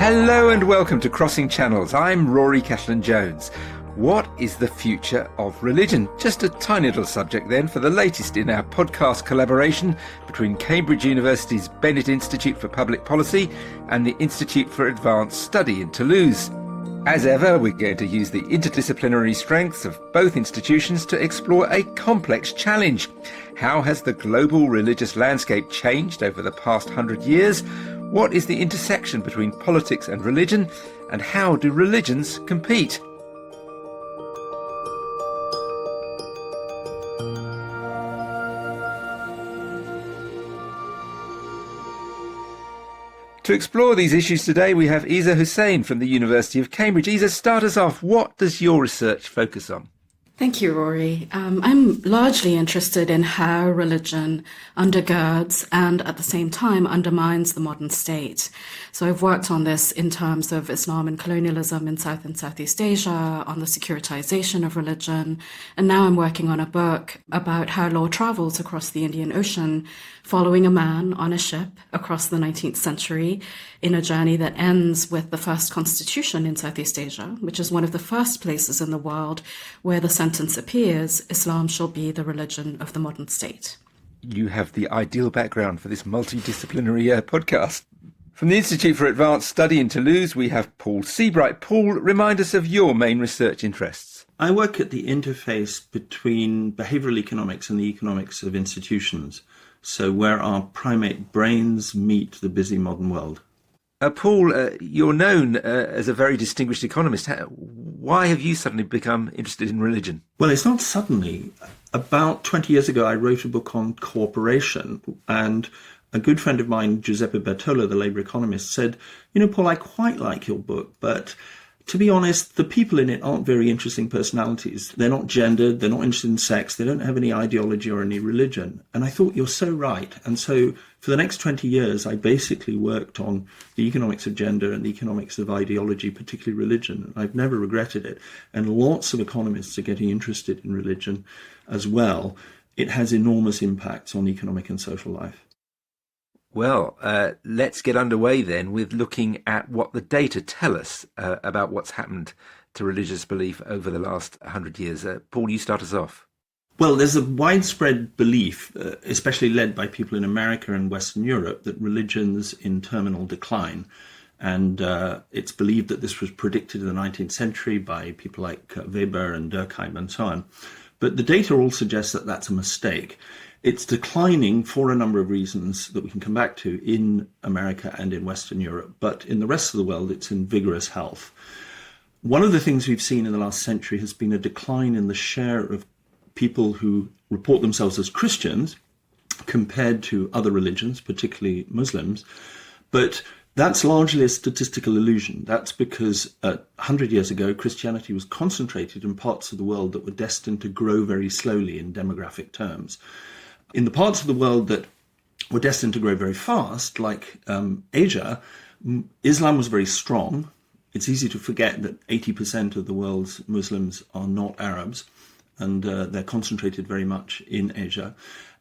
Hello and welcome to Crossing Channels. I'm Rory Cellan-Jones. What is the future of religion? Just a tiny little subject then for the latest in our podcast collaboration between Cambridge University's Bennett Institute for Public Policy and the Institute for Advanced Study in Toulouse. As ever, we're going to use the interdisciplinary strengths of both institutions to explore a complex challenge. How has the global religious landscape changed over the past 100 years? What is the intersection between politics and religion? And how do religions compete? To explore these issues today, we have Iza Hussin from the University of Cambridge. Iza, start us off. What does your research focus on? Thank you, Rory. I'm largely interested in how religion undergirds and at the same time undermines the modern state. So I've worked on this in terms of Islam and colonialism in South and Southeast Asia, on the securitization of religion, and now I'm working on a book about how law travels across the Indian Ocean, following a man on a ship across the 19th century in a journey that ends with the first constitution in Southeast Asia, which is one of the first places in the world where the sentence appears, Islam shall be the religion of the modern state. You have the ideal background for this multidisciplinary podcast. From the Institute for Advanced Study in Toulouse, we have Paul Seabright. Paul, remind us of your main research interests. I work at the interface between behavioral economics and the economics of institutions, so where our primate brains meet the busy modern world. Paul, you're known as a very distinguished economist. Why have you suddenly become interested in religion? Well, it's not suddenly. About 20 years ago, I wrote a book on cooperation, and a good friend of mine, Giuseppe Bertola, the Labour economist, said, Paul, I quite like your book, but to be honest, the people in it aren't very interesting personalities. They're not gendered, they're not interested in sex, they don't have any ideology or any religion. And I thought, you're so right. And so for the next 20 years, I basically worked on the economics of gender and the economics of ideology, particularly religion. I've never regretted it. And lots of economists are getting interested in religion as well. It has enormous impacts on economic and social life. Well, let's get underway then with looking at what the data tell us about what's happened to religious belief over the last 100 years. Paul, you start us off. Well, there's a widespread belief, especially led by people in America and Western Europe, that religion's in terminal decline. And it's believed that this was predicted in the 19th century by people like Weber and Durkheim and so on. But the data all suggests that that's a mistake. It's declining for a number of reasons that we can come back to in America and in Western Europe, but in the rest of the world, it's in vigorous health. One of the things we've seen in the last century has been a decline in the share of people who report themselves as Christians compared to other religions, particularly Muslims. But that's largely a statistical illusion. That's because 100 years ago, Christianity was concentrated in parts of the world that were destined to grow very slowly in demographic terms. In the parts of the world that were destined to grow very fast, like Asia, Islam was very strong. It's easy to forget that 80% of the world's Muslims are not Arabs, and they're concentrated very much in Asia.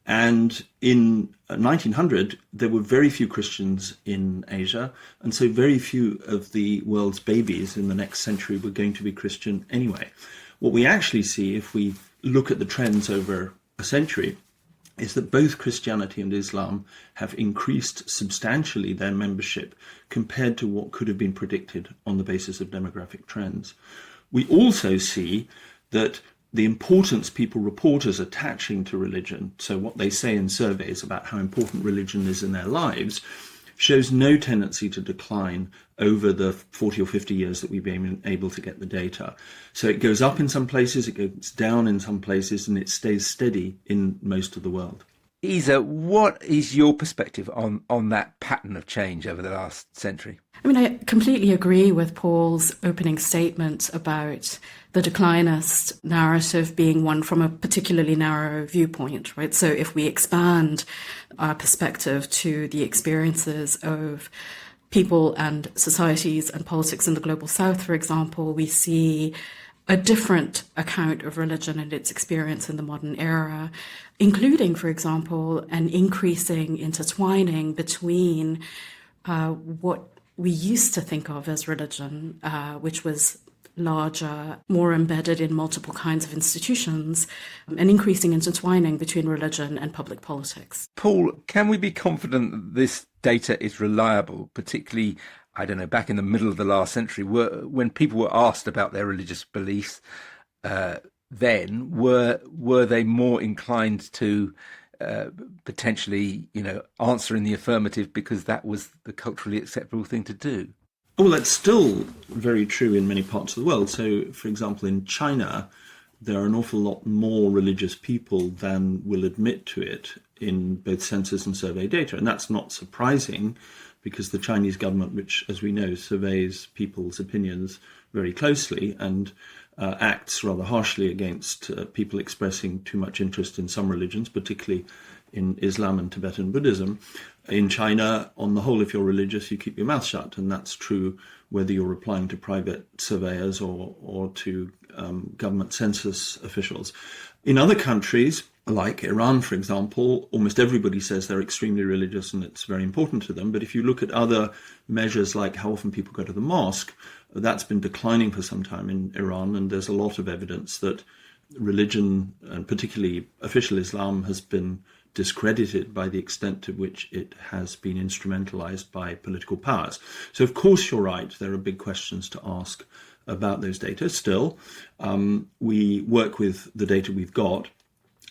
And in 1900, there were very few Christians in Asia, and so very few of the world's babies in the next century were going to be Christian anyway. What we actually see, if we look at the trends over a century, is that both Christianity and Islam have increased substantially their membership compared to what could have been predicted on the basis of demographic trends. We also see that the importance people report as attaching to religion, so what they say in surveys about how important religion is in their lives, shows no tendency to decline over the 40 or 50 years that we've been able to get the data. So it goes up in some places, it goes down in some places, and it stays steady in most of the world. Iza, what is your perspective on that pattern of change over the last century? I mean, I completely agree with Paul's opening statement about the declinist narrative being one from a particularly narrow viewpoint, right? So if we expand our perspective to the experiences of people and societies and politics in the global south, for example, we see a different account of religion and its experience in the modern era, including, for example, an increasing intertwining between what we used to think of as religion, which was larger, more embedded in multiple kinds of institutions, an increasing intertwining between religion and public politics. Paul, can we be confident that this data is reliable, particularly, I don't know, back in the middle of the last century, when people were asked about their religious beliefs, then were they more inclined to potentially, answer in the affirmative because that was the culturally acceptable thing to do? Well, that's still very true in many parts of the world. So, for example, in China, there are an awful lot more religious people than will admit to it in both census and survey data. And that's not surprising because the Chinese government, which, as we know, surveys people's opinions very closely and acts rather harshly against people expressing too much interest in some religions, particularly in Islam and Tibetan Buddhism. In China, on the whole, if you're religious, you keep your mouth shut, and that's true whether you're replying to private surveyors or to government census officials. In other countries, like Iran, for example, almost everybody says they're extremely religious and it's very important to them. But if you look at other measures like how often people go to the mosque, that's been declining for some time in Iran, and there's a lot of evidence that religion, and particularly official Islam, has been discredited by the extent to which it has been instrumentalized by political powers. So, of course, you're right. There are big questions to ask about those data. Still, we work with the data we've got,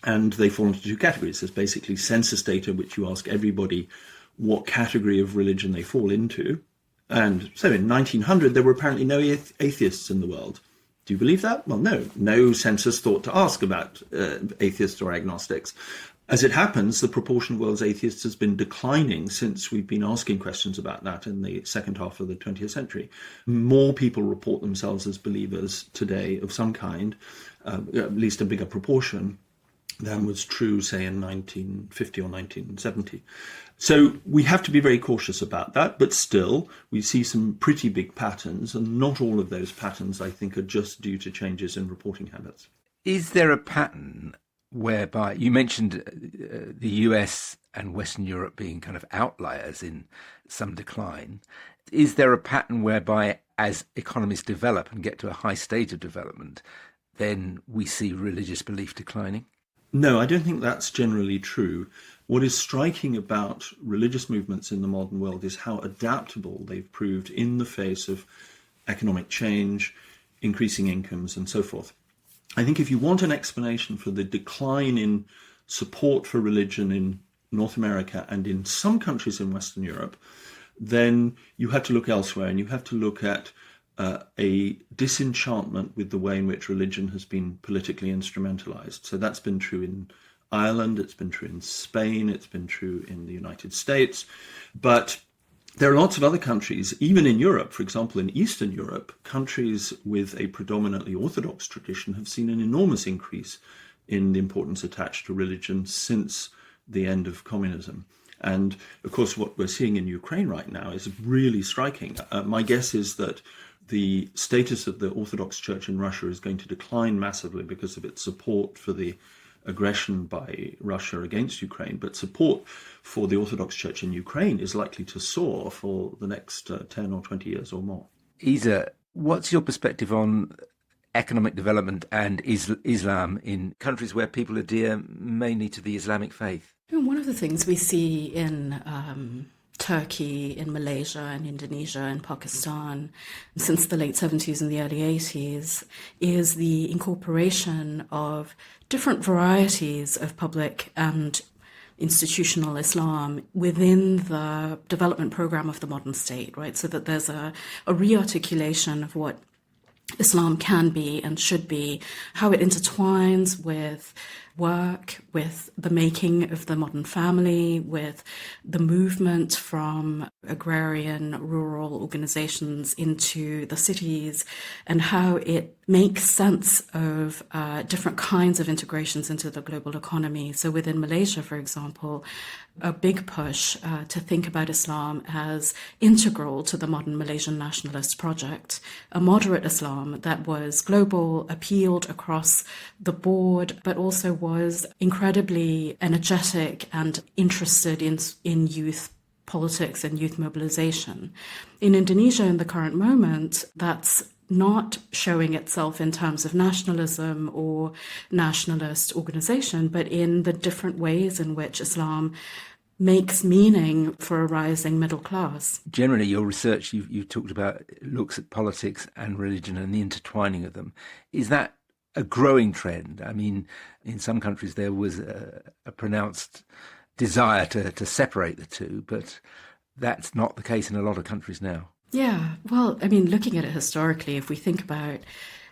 and they fall into two categories. There's basically census data, which you ask everybody what category of religion they fall into. And so in 1900, there were apparently no atheists in the world. Do you believe that? Well, no. No census thought to ask about atheists or agnostics. As it happens, the proportion of the world's atheists has been declining since we've been asking questions about that in the second half of the 20th century. More people report themselves as believers today of some kind, at least a bigger proportion, than was true, say, in 1950 or 1970. So we have to be very cautious about that, but still we see some pretty big patterns, and not all of those patterns, I think, are just due to changes in reporting habits. Is there a pattern whereby, you mentioned the US and Western Europe being kind of outliers in some decline, is there a pattern whereby as economies develop and get to a high stage of development, then we see religious belief declining? No, I don't think that's generally true. What is striking about religious movements in the modern world is how adaptable they've proved in the face of economic change, increasing incomes, and so forth. I think if you want an explanation for the decline in support for religion in North America and in some countries in Western Europe, then you have to look elsewhere, and you have to look at a disenchantment with the way in which religion has been politically instrumentalized. So that's been true in Ireland, it's been true in Spain, it's been true in the United States. But there are lots of other countries, even in Europe, for example, in Eastern Europe, countries with a predominantly Orthodox tradition have seen an enormous increase in the importance attached to religion since the end of communism. And of course, what we're seeing in Ukraine right now is really striking. My guess is that the status of the Orthodox Church in Russia is going to decline massively because of its support for the aggression by Russia against Ukraine, but support for the Orthodox Church in Ukraine is likely to soar for the next 10 or 20 years or more. Isa, what's your perspective on economic development and Islam in countries where people adhere mainly to the Islamic faith? One of the things we see in Turkey, in Malaysia and Indonesia and Pakistan since the late 70s and the early 80s is the incorporation of different varieties of public and institutional Islam within the development program of the modern state, right? So that there's a rearticulation of what Islam can be and should be, how it intertwines with work, with the making of the modern family, with the movement from agrarian rural organizations into the cities, and how it makes sense of different kinds of integrations into the global economy. So within Malaysia, for example, a big push to think about Islam as integral to the modern Malaysian nationalist project, a moderate Islam that was global, appealed across the board, but also was incredibly energetic and interested in youth politics and youth mobilization. In Indonesia, in the current moment, that's not showing itself in terms of nationalism or nationalist organization, but in the different ways in which Islam makes meaning for a rising middle class. Generally, your research, you talked about, looks at politics and religion and the intertwining of them. Is that a growing trend? I mean, in some countries there was a pronounced desire to separate the two, but that's not the case in a lot of countries now. Yeah, well, I mean, looking at it historically, if we think about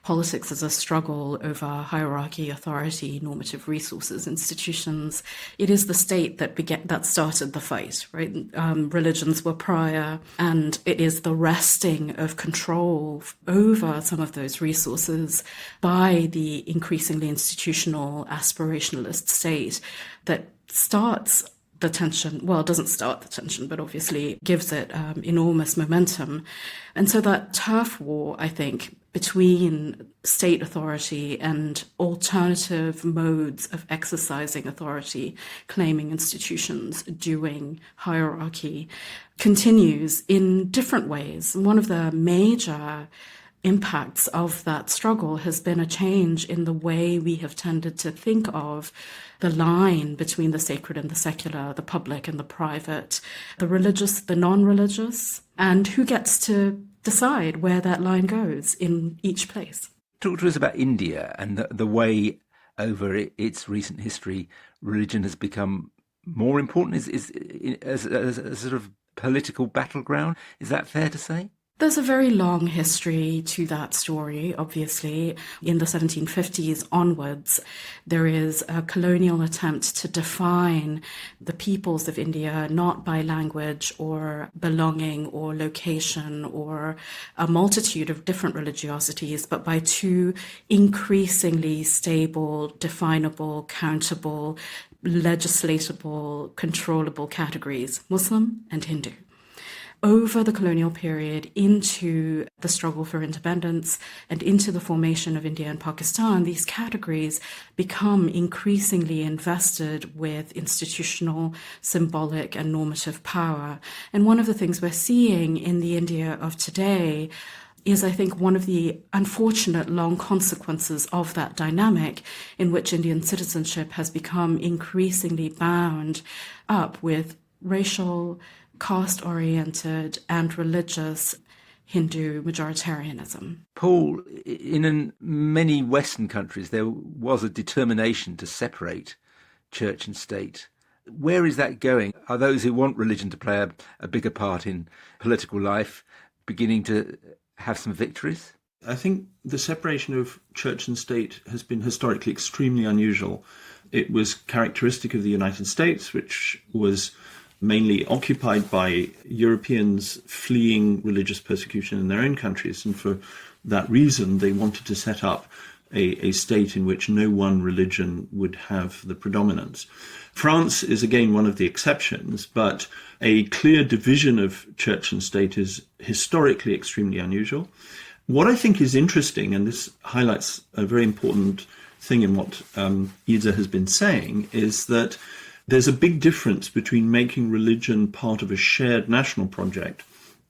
politics as a struggle over hierarchy, authority, normative resources, institutions, it is the state that started the fight, right? Religions were prior, and it is the wresting of control over some of those resources by the increasingly institutional, aspirationalist state that starts the tension, well, it doesn't start the tension, but obviously gives it enormous momentum. And so that turf war, I think, between state authority and alternative modes of exercising authority, claiming institutions, doing hierarchy, continues in different ways. One of the major impacts of that struggle has been a change in the way we have tended to think of the line between the sacred and the secular, the public and the private, the religious, the non-religious, and who gets to decide where that line goes in each place. Talk to us about India and the way over its recent history religion has become more important as a sort of political battleground. Is that fair to say? There's a very long history to that story, obviously. In the 1750s onwards, there is a colonial attempt to define the peoples of India not by language or belonging or location or a multitude of different religiosities, but by two increasingly stable, definable, countable, legislatable, controllable categories, Muslim and Hindu. Over the colonial period, into the struggle for independence and into the formation of India and Pakistan, these categories become increasingly invested with institutional, symbolic, and normative power. And one of the things we're seeing in the India of today is, I think, one of the unfortunate long consequences of that dynamic in which Indian citizenship has become increasingly bound up with racial, caste-oriented and religious Hindu majoritarianism. Paul, in many Western countries, there was a determination to separate church and state. Where is that going? Are those who want religion to play a bigger part in political life beginning to have some victories? I think the separation of church and state has been historically extremely unusual. It was characteristic of the United States, which was mainly occupied by Europeans fleeing religious persecution in their own countries. And for that reason, they wanted to set up a state in which no one religion would have the predominance. France is again one of the exceptions, but a clear division of church and state is historically extremely unusual. What I think is interesting, and this highlights a very important thing in what Iza has been saying, is that there's a big difference between making religion part of a shared national project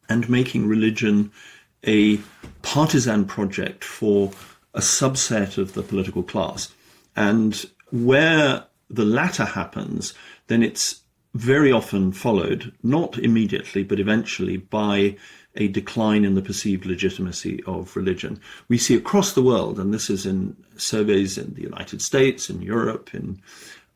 and making religion a partisan project for a subset of the political class. And where the latter happens, then it's very often followed, not immediately, but eventually, by a decline in the perceived legitimacy of religion. We see across the world, and this is in surveys in the United States, in Europe, in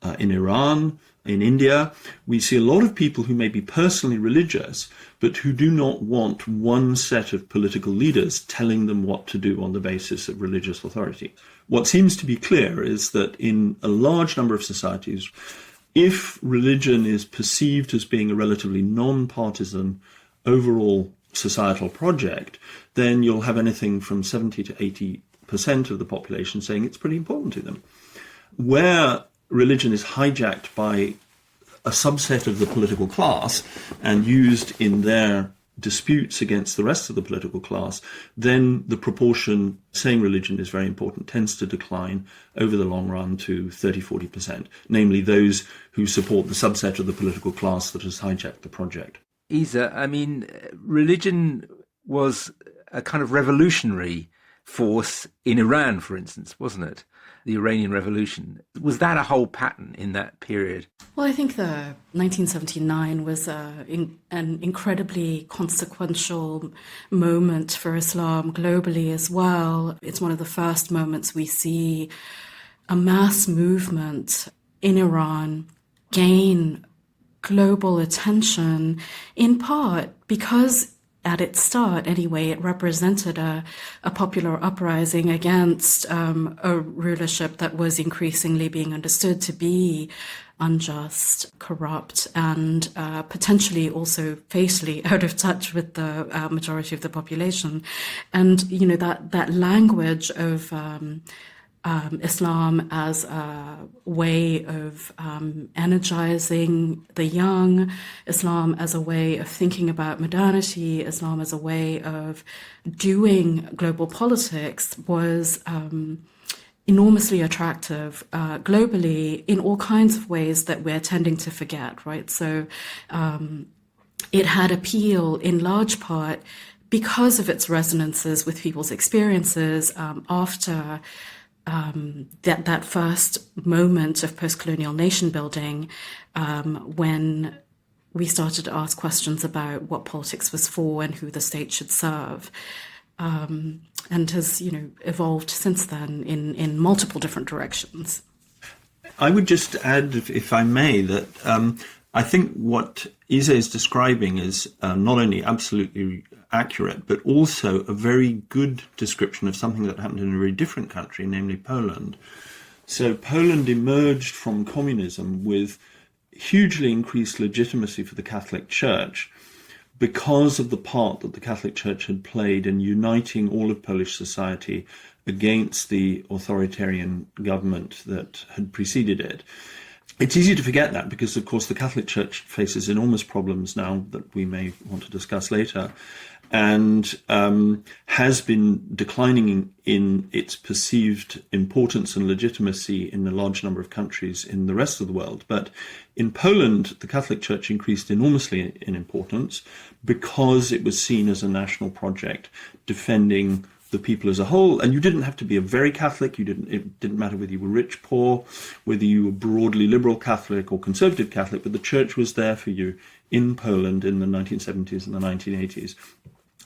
Iran, in India, we see a lot of people who may be personally religious, but who do not want one set of political leaders telling them what to do on the basis of religious authority. What seems to be clear is that in a large number of societies, if religion is perceived as being a relatively non-partisan overall societal project, then you'll have anything from 70 to 80% of the population saying it's pretty important to them. Where religion is hijacked by a subset of the political class and used in their disputes against the rest of the political class, then the proportion saying religion is very important tends to decline over the long run to 30-40%, namely those who support the subset of the political class that has hijacked the project. Iza, I mean, religion was a kind of revolutionary force in Iran, for instance, wasn't it? The Iranian Revolution. Was that a whole pattern in that period? Well, I think the 1979 was an incredibly consequential moment for Islam globally as well. It's one of the first moments we see a mass movement in Iran gain global attention, in part because at its start, anyway, it represented a popular uprising against a rulership that was increasingly being understood to be unjust, corrupt, and potentially also facially out of touch with the majority of the population. And, you know, that language of Islam as a way of energizing the young, Islam as a way of thinking about modernity, Islam as a way of doing global politics was enormously attractive globally in all kinds of ways that we're tending to forget, right? So it had appeal in large part because of its resonances with people's experiences after that first moment of post-colonial nation building, when we started to ask questions about what politics was for and who the state should serve, and has, you know, evolved since then in multiple different directions. I would just add, if I may, that I think what Iza is describing is not only absolutely accurate, but also a very good description of something that happened in a very different country, namely Poland. So Poland emerged from communism with hugely increased legitimacy for the Catholic Church because of the part that the Catholic Church had played in uniting all of Polish society against the authoritarian government that had preceded it. It's easy to forget that because, of course, the Catholic Church faces enormous problems now that we may want to discuss later, and has been declining in its perceived importance and legitimacy in a large number of countries in the rest of the world. But in Poland, the Catholic Church increased enormously in importance because it was seen as a national project defending the people as a whole, and you didn't have to be a very Catholic. It didn't matter whether you were rich, poor, whether you were broadly liberal Catholic or conservative Catholic, but the church was there for you in Poland in the 1970s and the 1980s.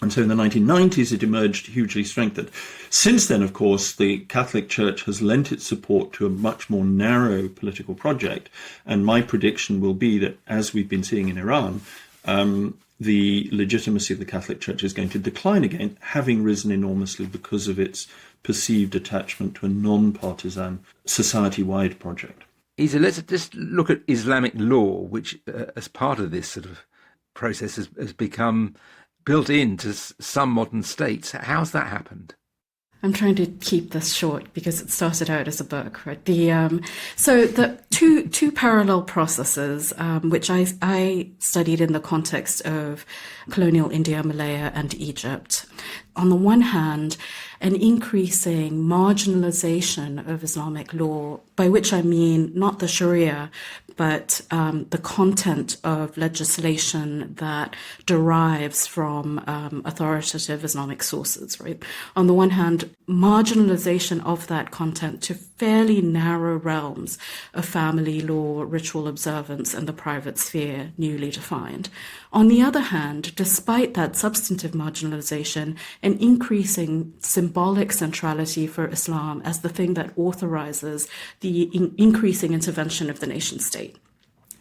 And so in the 1990s, it emerged hugely strengthened. Since then, of course, the Catholic Church has lent its support to a much more narrow political project. And my prediction will be that, as we've been seeing in Iran, the legitimacy of the Catholic Church is going to decline again, having risen enormously because of its perceived attachment to a non-partisan, society-wide project. Iza, let's just look at Islamic law, which, as part of this sort of process, has become built into some modern states. How's that happened? I'm trying to keep this short because it started out as a book, right? So the two parallel processes, which I studied in the context of colonial India, Malaya and Egypt. On the one hand, an increasing marginalization of Islamic law, by which I mean not the Sharia, but the content of legislation that derives from authoritative Islamic sources, right? On the one hand, marginalization of that content to fairly narrow realms of family law, ritual observance, and the private sphere, newly defined. On the other hand, despite that substantive marginalization, an increasing symbolic centrality for Islam as the thing that authorizes the increasing intervention of the nation state.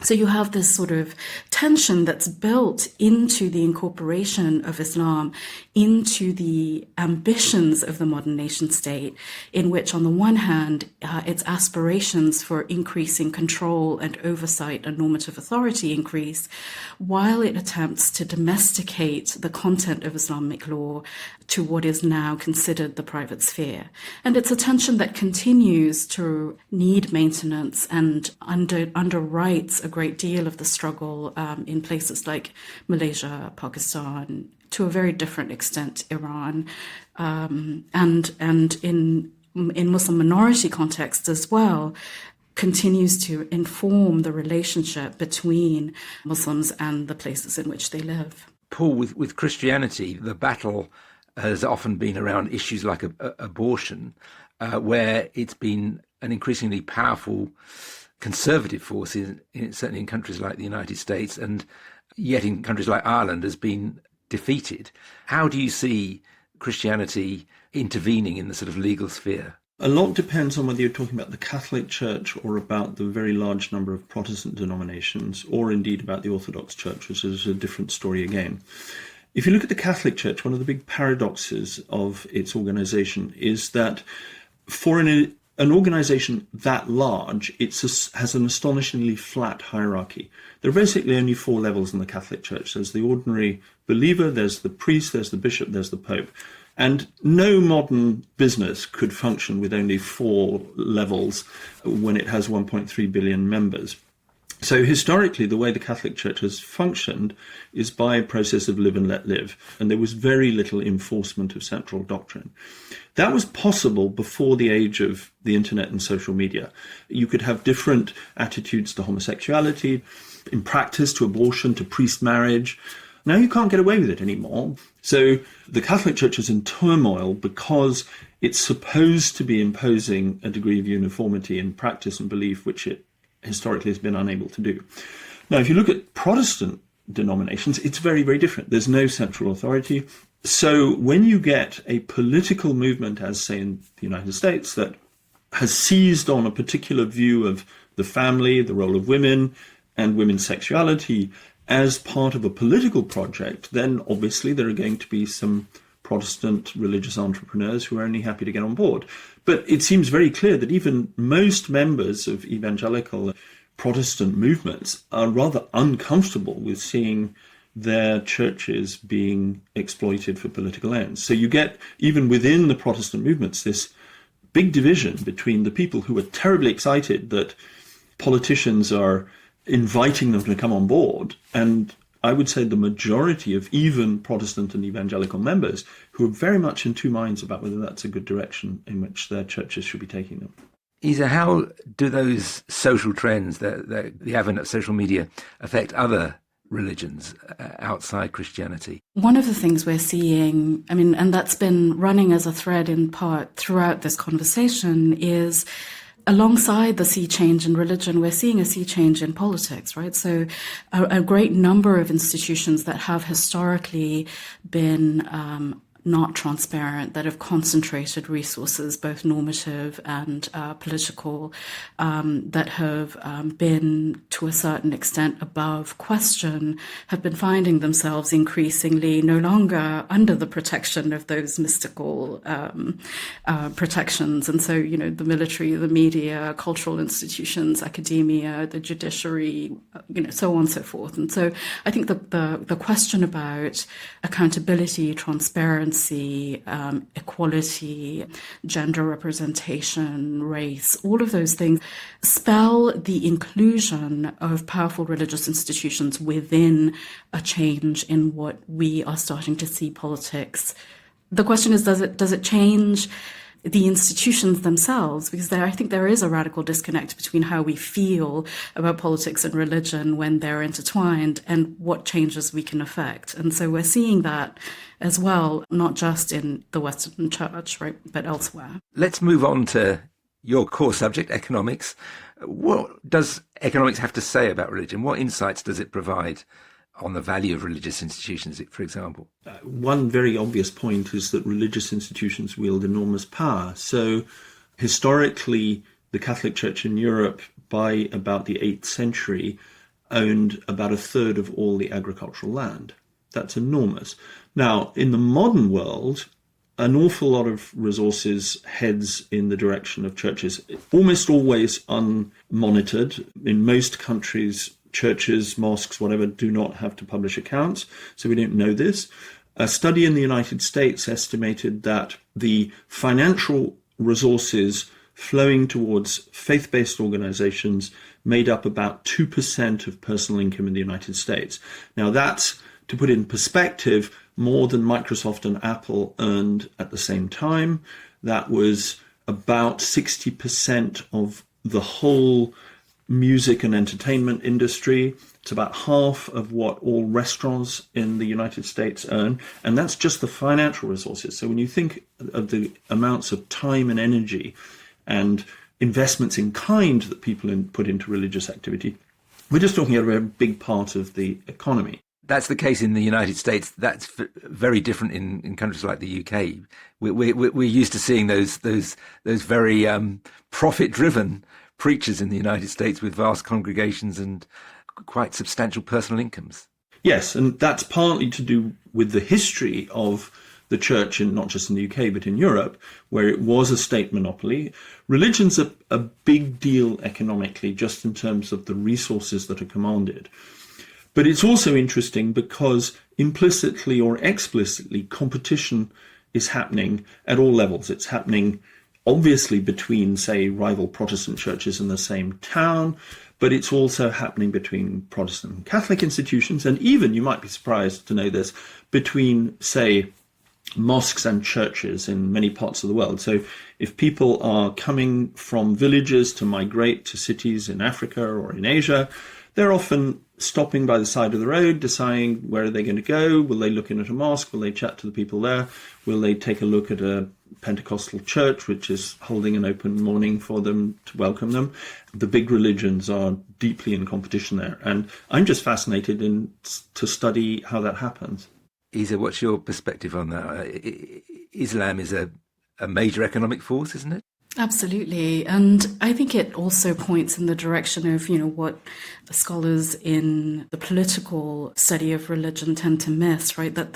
So you have this sort of tension that's built into the incorporation of Islam into the ambitions of the modern nation state, in which on the one hand, its aspirations for increasing control and oversight and normative authority increase, while it attempts to domesticate the content of Islamic law to what is now considered the private sphere. And it's a tension that continues to need maintenance and underwrites a great deal of the struggle in places like Malaysia, Pakistan, to a very different extent, Iran, and in Muslim minority contexts as well, continues to inform the relationship between Muslims and the places in which they live. Paul, with Christianity, the battle has often been around issues like abortion, where it's been an increasingly powerful conservative force, certainly in countries like the United States, and yet in countries like Ireland has been defeated. How do you see Christianity intervening in the sort of legal sphere? A lot depends on whether you're talking about the Catholic Church or about the very large number of Protestant denominations, or indeed about the Orthodox Church, which is a different story again. If you look at the Catholic Church, one of the big paradoxes of its organisation is that for an organisation that large, it has an astonishingly flat hierarchy. There are basically only 4 levels in the Catholic Church. There's the ordinary believer, there's the priest, there's the bishop, there's the pope. And no modern business could function with only 4 levels when it has 1.3 billion members. So historically, the way the Catholic Church has functioned is by a process of live and let live. And there was very little enforcement of central doctrine. That was possible before the age of the internet and social media. You could have different attitudes to homosexuality, in practice to abortion, to priest marriage. Now you can't get away with it anymore. So the Catholic Church is in turmoil because it's supposed to be imposing a degree of uniformity in practice and belief, which it historically has been unable to do. Now, if you look at Protestant denominations, it's very, very different. There's no central authority. So when you get a political movement, as say in the United States, that has seized on a particular view of the family, the role of women, and women's sexuality as part of a political project, then obviously there are going to be some Protestant religious entrepreneurs who are only happy to get on board. But it seems very clear that even most members of evangelical Protestant movements are rather uncomfortable with seeing their churches being exploited for political ends. So you get, even within the Protestant movements, this big division between the people who are terribly excited that politicians are inviting them to come on board, and I would say the majority of even Protestant and evangelical members who are very much in two minds about whether that's a good direction in which their churches should be taking them. Isa, how do those social trends, the advent of social media, affect other religions outside Christianity? One of the things we're seeing, and that's been running as a thread in part throughout this conversation, is alongside the sea change in religion, we're seeing a sea change in politics, right? So a great number of institutions that have historically been not transparent, that have concentrated resources, both normative and political, that have been to a certain extent above question, have been finding themselves increasingly no longer under the protection of those mystical protections. And so, the military, the media, cultural institutions, academia, the judiciary, so on and so forth. And so I think the question about accountability, transparency, equality, gender representation, race, all of those things spell the inclusion of powerful religious institutions within a change in what we are starting to see politics. The question is, does it change the institutions themselves? Because I think there is a radical disconnect between how we feel about politics and religion when they're intertwined and what changes we can affect. And so we're seeing that as well, not just in the Western Church, right, but elsewhere. Let's move on to your core subject, economics. What does economics have to say about religion? What insights does it provide on the value of religious institutions, for example? One very obvious point is that religious institutions wield enormous power. So historically, the Catholic Church in Europe, by about the 8th century, owned about a third of all the agricultural land. That's enormous. Now, in the modern world, an awful lot of resources heads in the direction of churches, almost always unmonitored. In most countries, churches, mosques, whatever, do not have to publish accounts, so we don't know this. A study in the United States estimated that the financial resources flowing towards faith-based organizations made up about 2% of personal income in the United States. Now that's, to put it in perspective, more than Microsoft and Apple earned at the same time. That was about 60% of the whole music and entertainment industry. It's about half of what all restaurants in the United States earn, and that's just the financial resources. So when you think of the amounts of time and energy and investments in kind that people put into religious activity, we're just talking about a very big part of the economy. That's the case in the United States. That's very different in countries like the UK. We're used to seeing those very profit-driven preachers in the United States with vast congregations and quite substantial personal incomes. Yes, and that's partly to do with the history of the church, not just in the UK, but in Europe, where it was a state monopoly. Religion's a big deal economically, just in terms of the resources that are commanded. But it's also interesting because implicitly or explicitly, competition is happening at all levels. It's happening obviously between, say, rival Protestant churches in the same town, but it's also happening between Protestant and Catholic institutions, and even, you might be surprised to know this, between, say, mosques and churches in many parts of the world. So if people are coming from villages to migrate to cities in Africa or in Asia, they're often stopping by the side of the road, deciding where are they going to go. Will they look in at a mosque? Will they chat to the people there? Will they take a look at a Pentecostal church, which is holding an open morning for them to welcome them? The big religions are deeply in competition there. And I'm just fascinated to study how that happens. Isa, what's your perspective on that? Islam is a major economic force, isn't it? Absolutely. And I think it also points in the direction of, what the scholars in the political study of religion tend to miss, right? That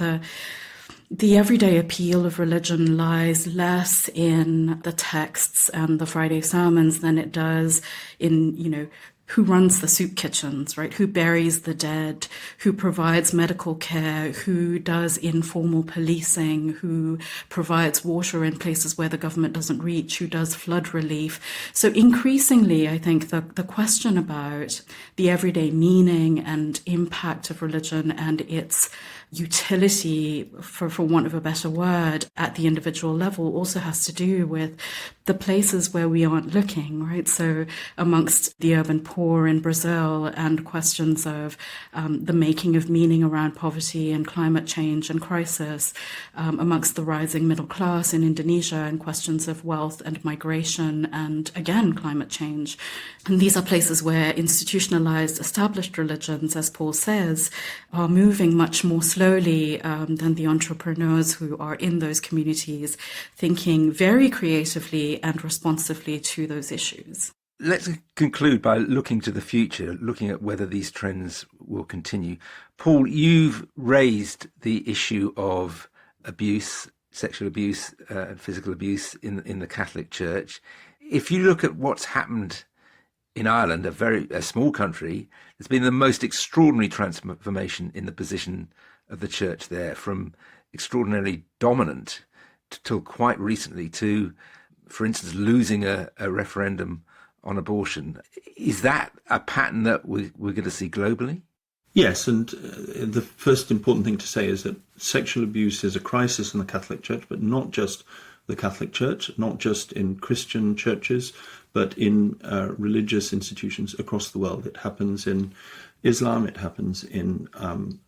the everyday appeal of religion lies less in the texts and the Friday sermons than it does in, who runs the soup kitchens, right? Who buries the dead, who provides medical care, who does informal policing, who provides water in places where the government doesn't reach, who does flood relief. So increasingly, I think the question about the everyday meaning and impact of religion and its utility, for want of a better word, at the individual level also has to do with the places where we aren't looking, right? So amongst the urban poor in Brazil, and questions of the making of meaning around poverty and climate change and crisis, amongst the rising middle class in Indonesia, and questions of wealth and migration and, again, climate change. And these are places where institutionalized, established religions, as Paul says, are moving much more slowly than the entrepreneurs who are in those communities, thinking very creatively and responsively to those issues. Let's conclude by looking to the future, looking at whether these trends will continue. Paul, you've raised the issue of abuse, sexual abuse and physical abuse in the Catholic Church. If you look at what's happened in Ireland, a small country, there's been the most extraordinary transformation in the position of the church there, from extraordinarily dominant till quite recently to, for instance, losing a referendum on abortion. Is that a pattern that we're going to see globally? Yes, and the first important thing to say is that sexual abuse is a crisis in the Catholic Church, but not just the Catholic Church, not just in Christian churches, but in religious institutions across the world. It happens in Islam, it happens in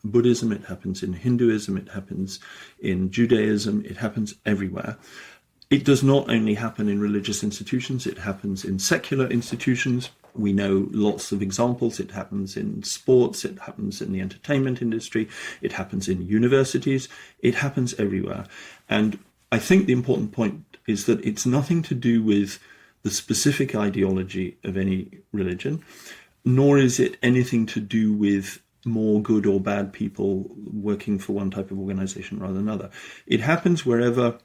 Buddhism, it happens in Hinduism, it happens in Judaism, it happens everywhere. It does not only happen in religious institutions, it happens in secular institutions. We know lots of examples. It happens in sports, it happens in the entertainment industry, it happens in universities, it happens everywhere. And I think the important point is that it's nothing to do with the specific ideology of any religion, nor is it anything to do with more good or bad people working for one type of organization rather than another. It happens wherever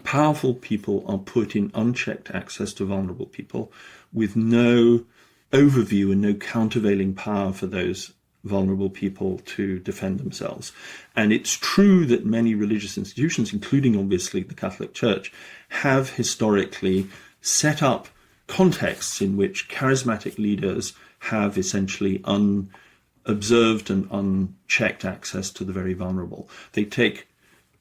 powerful people are put in unchecked access to vulnerable people with no overview and no countervailing power for those vulnerable people to defend themselves. And it's true that many religious institutions, including obviously the Catholic Church, have historically set up contexts in which charismatic leaders have essentially unobserved and unchecked access to the very vulnerable. They take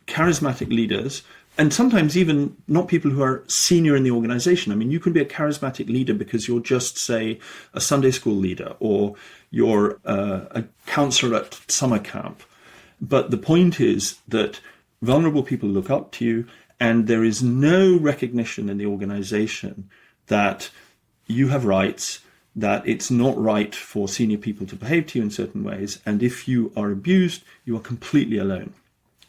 charismatic leaders, and sometimes even not people who are senior in the organization. I mean, you can be a charismatic leader because you're just, say, a Sunday school leader, or you're a counselor at summer camp. But the point is that vulnerable people look up to you, and there is no recognition in the organization that you have rights, that it's not right for senior people to behave to you in certain ways, and if you are abused, you are completely alone.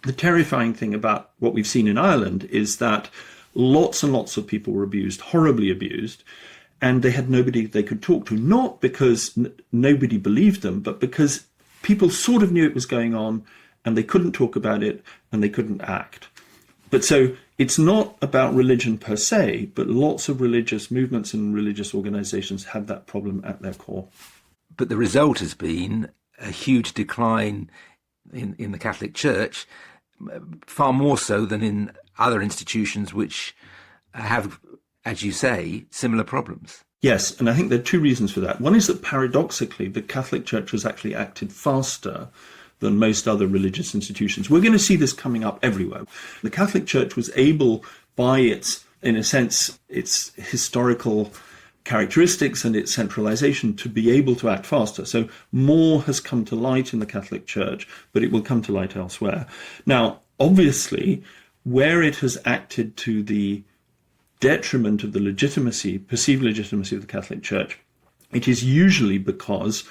The terrifying thing about what we've seen in Ireland is that lots and lots of people were abused, horribly abused, and they had nobody they could talk to, not because nobody believed them, but because people sort of knew it was going on, and they couldn't talk about it, and they couldn't act. But so it's not about religion per se, but lots of religious movements and religious organizations have that problem at their core. But the result has been a huge decline in the Catholic Church, far more so than in other institutions which have, as you say, similar problems. Yes, and I think there are two reasons for that. One is that paradoxically, the Catholic Church has actually acted faster than most other religious institutions. We're going to see this coming up everywhere. The Catholic Church was able, by its, in a sense, its historical characteristics and its centralization, to be able to act faster. So more has come to light in the Catholic Church, but it will come to light elsewhere. Now, obviously, where it has acted to the detriment of the legitimacy, perceived legitimacy of the Catholic Church, it is usually because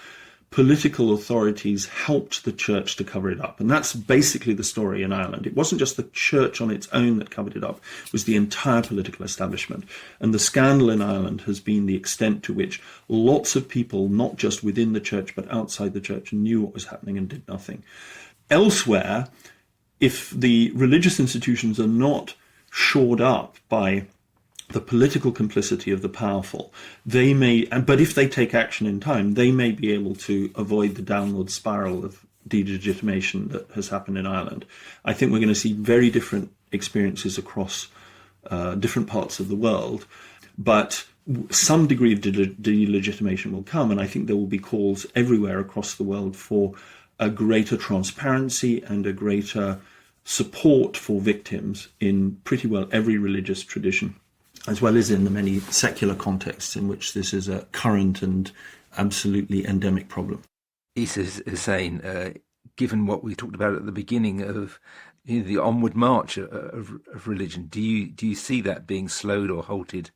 political authorities helped the church to cover it up. And that's basically the story in Ireland. It wasn't just the church on its own that covered it up, it was the entire political establishment. And the scandal in Ireland has been the extent to which lots of people, not just within the church, but outside the church, knew what was happening and did nothing. Elsewhere, if the religious institutions are not shored up by the political complicity of the powerful, they may, but if they take action in time, they may be able to avoid the downward spiral of delegitimation that has happened in Ireland. I think we're going to see very different experiences across different parts of the world, but some degree of delegitimation will come, and I think there will be calls everywhere across the world for a greater transparency and a greater support for victims in pretty well every religious tradition, as well as in the many secular contexts in which this is a current and absolutely endemic problem. Iza Hussin, given what we talked about at the beginning of the onward march of religion, do you see that being slowed or halted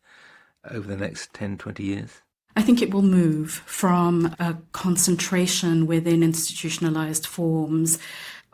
over the next 10, 20 years? I think it will move from a concentration within institutionalized forms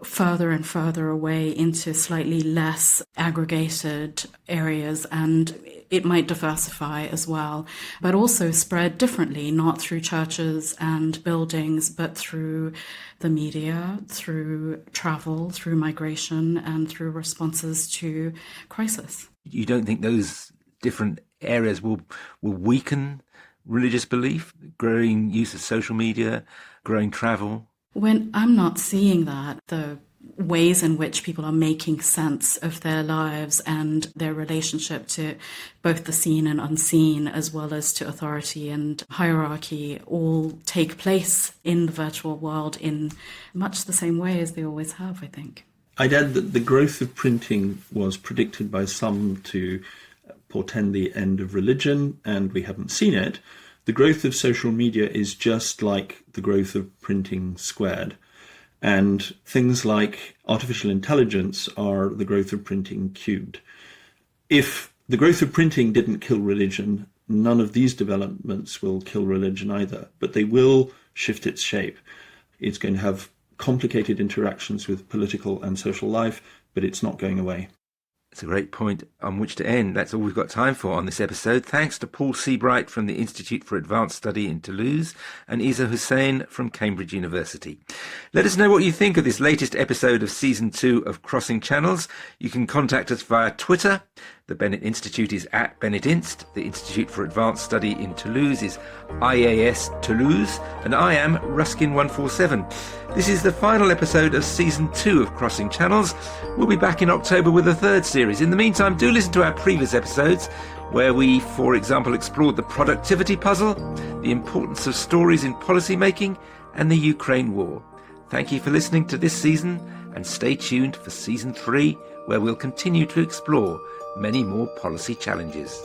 further and further away into slightly less aggregated areas, and it might diversify as well, but also spread differently, not through churches and buildings, but through the media, through travel, through migration, and through responses to crisis. You don't think those different areas will weaken religious belief, growing use of social media, growing travel? When I'm not seeing that, the ways in which people are making sense of their lives and their relationship to both the seen and unseen, as well as to authority and hierarchy, all take place in the virtual world in much the same way as they always have, I think. I'd add that the growth of printing was predicted by some to portend the end of religion, and we haven't seen it. The growth of social media is just like the growth of printing squared. And things like artificial intelligence are the growth of printing cubed. If the growth of printing didn't kill religion, none of these developments will kill religion either, but they will shift its shape. It's going to have complicated interactions with political and social life, but it's not going away. It's a great point on which to end. That's all we've got time for on this episode. Thanks to Paul Seabright from the Institute for Advanced Study in Toulouse and Iza Hussin from Cambridge University. Let us know what you think of this latest episode of Season 2 of Crossing Channels. You can contact us via Twitter. The Bennett Institute is at Bennett Inst. The Institute for Advanced Study in Toulouse is IAST Toulouse. And I am Ruskin147. This is the final episode of Season 2 of Crossing Channels. We'll be back in October with a third series. In the meantime, do listen to our previous episodes where we, for example, explored the productivity puzzle, the importance of stories in policy making, and the Ukraine war. Thank you for listening to this season, and stay tuned for Season 3, where we'll continue to explore many more policy challenges.